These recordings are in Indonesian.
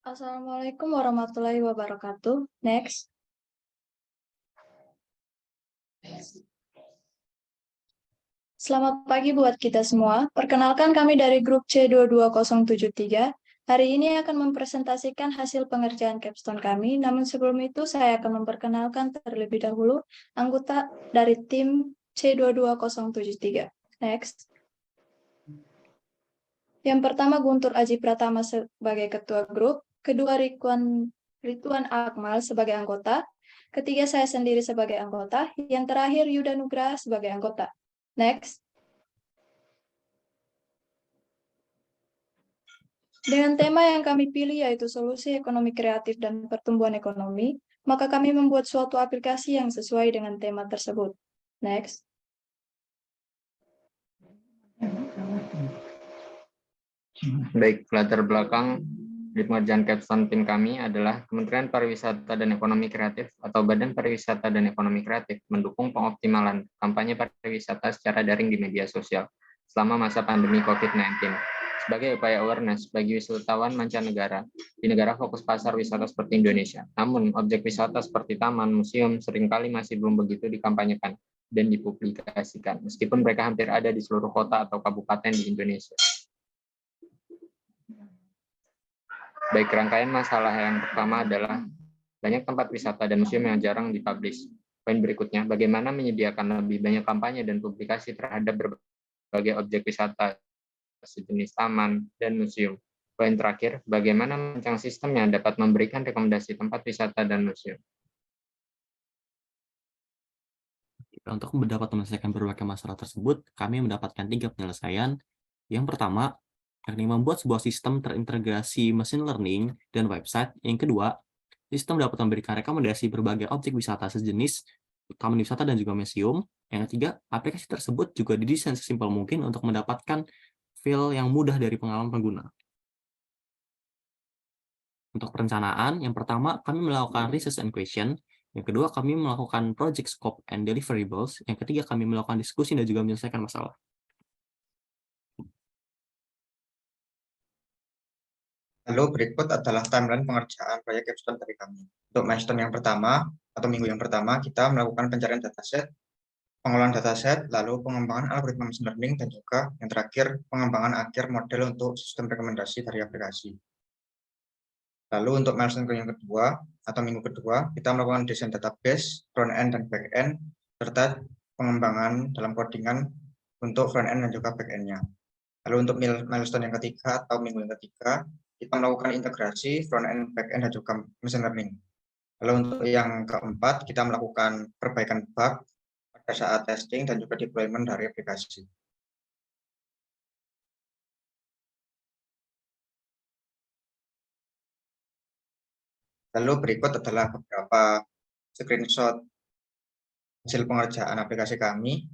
Assalamualaikum warahmatullahi wabarakatuh. Next. Selamat pagi buat kita semua. Perkenalkan kami dari grup C22073. Hari ini akan mempresentasikan hasil pengerjaan capstone kami. Namun sebelum itu saya akan memperkenalkan terlebih dahulu anggota dari tim C22073. Next. Yang pertama Guntur Aji Pratama sebagai ketua grup, kedua Rituan Akmal sebagai anggota, ketiga saya sendiri sebagai anggota, yang terakhir Yuda Nugraha sebagai anggota. Next. Dengan tema yang kami pilih yaitu solusi ekonomi kreatif dan pertumbuhan ekonomi, maka kami membuat suatu aplikasi yang sesuai dengan tema tersebut. Next. Baik, latar belakang di pengerjaan capstone tim kami adalah Kementerian Pariwisata dan Ekonomi Kreatif atau Badan Pariwisata dan Ekonomi Kreatif mendukung pengoptimalan kampanye pariwisata secara daring di media sosial selama masa pandemi COVID-19 sebagai upaya awareness bagi wisatawan mancanegara di negara fokus pasar wisata seperti Indonesia. Namun, objek wisata seperti taman, museum seringkali masih belum begitu dikampanyekan dan dipublikasikan, meskipun mereka hampir ada di seluruh kota atau kabupaten di Indonesia. Baik, rangkaian masalah yang pertama adalah banyak tempat wisata dan museum yang jarang dipublish. Poin berikutnya, bagaimana menyediakan lebih banyak kampanye dan publikasi terhadap berbagai objek wisata sejenis taman dan museum. Poin terakhir, bagaimana merancang sistem yang dapat memberikan rekomendasi tempat wisata dan museum. Untuk dapat menyelesaikan berbagai masalah tersebut, kami mendapatkan 3 penyelesaian. Yang pertama, yakni membuat sebuah sistem terintegrasi machine learning dan website. Yang kedua, sistem dapat memberikan rekomendasi berbagai objek wisata sejenis, taman wisata dan juga museum. Yang ketiga, aplikasi tersebut juga didesain sesimpel mungkin untuk mendapatkan feel yang mudah dari pengalaman pengguna. Untuk perencanaan, yang pertama, kami melakukan research and question. Yang kedua, kami melakukan project scope and deliverables. Yang ketiga, kami melakukan diskusi dan juga menyelesaikan masalah. Lalu berikut adalah timeline pengerjaan proyek capstone dari kami. Untuk milestone yang pertama, atau minggu yang pertama, kita melakukan pencarian dataset, pengolahan dataset, lalu pengembangan algoritma machine learning, dan juga yang terakhir, pengembangan akhir model untuk sistem rekomendasi dari aplikasi. Lalu untuk milestone yang kedua, atau minggu kedua, kita melakukan desain database, front-end dan back-end, serta pengembangan dalam codingan untuk front-end dan juga back-end-nya. Lalu untuk milestone yang ketiga, atau minggu yang ketiga, kita melakukan integrasi front-end, back-end, dan juga machine learning. Lalu untuk yang keempat, kita melakukan perbaikan bug pada saat testing dan juga deployment dari aplikasi. Lalu berikut adalah beberapa screenshot hasil pengerjaan aplikasi kami,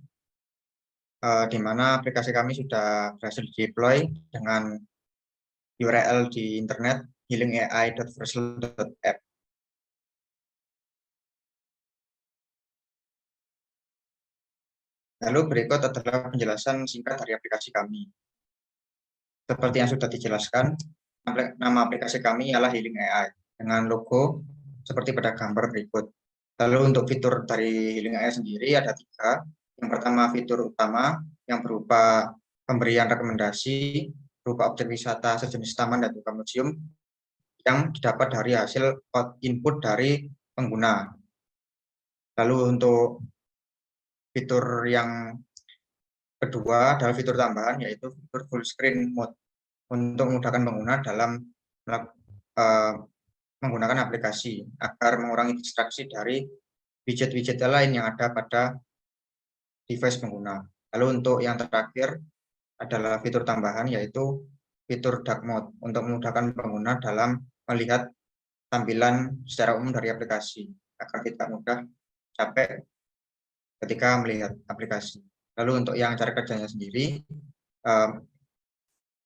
di mana aplikasi kami sudah berhasil deploy dengan URL di internet healingai.versal.app. Lalu berikut adalah penjelasan singkat dari aplikasi kami. Seperti yang sudah dijelaskan, nama aplikasi kami ialah Healing AI dengan logo seperti pada gambar berikut. Lalu untuk fitur dari Healing AI sendiri ada 3. Yang pertama fitur utama yang berupa pemberian rekomendasi berupa objek wisata sejenis taman dan juga museum yang didapat dari hasil input dari pengguna. Lalu untuk fitur yang kedua adalah fitur tambahan yaitu fitur full screen mode untuk memudahkan pengguna dalam menggunakan aplikasi agar mengurangi distraksi dari widget-widget lain yang ada pada device pengguna. Lalu untuk yang terakhir adalah fitur tambahan yaitu fitur dark mode untuk memudahkan pengguna dalam melihat tampilan secara umum dari aplikasi agar tidak mudah capek ketika melihat aplikasi. Lalu untuk yang cara kerjanya sendiri,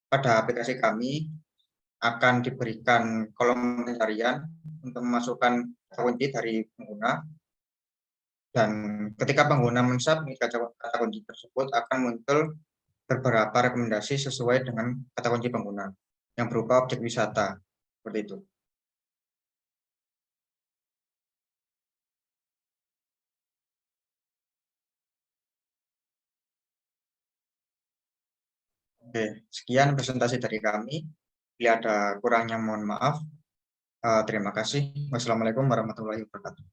pada aplikasi kami akan diberikan kolom pencarian untuk memasukkan kata kunci dari pengguna, dan ketika pengguna mensubmit kata kunci tersebut akan muncul beberapa rekomendasi sesuai dengan kata kunci pengguna yang berupa objek wisata seperti itu. Oke, sekian presentasi dari kami. Bila ada kurangnya mohon maaf. Terima kasih. Wassalamualaikum warahmatullahi wabarakatuh.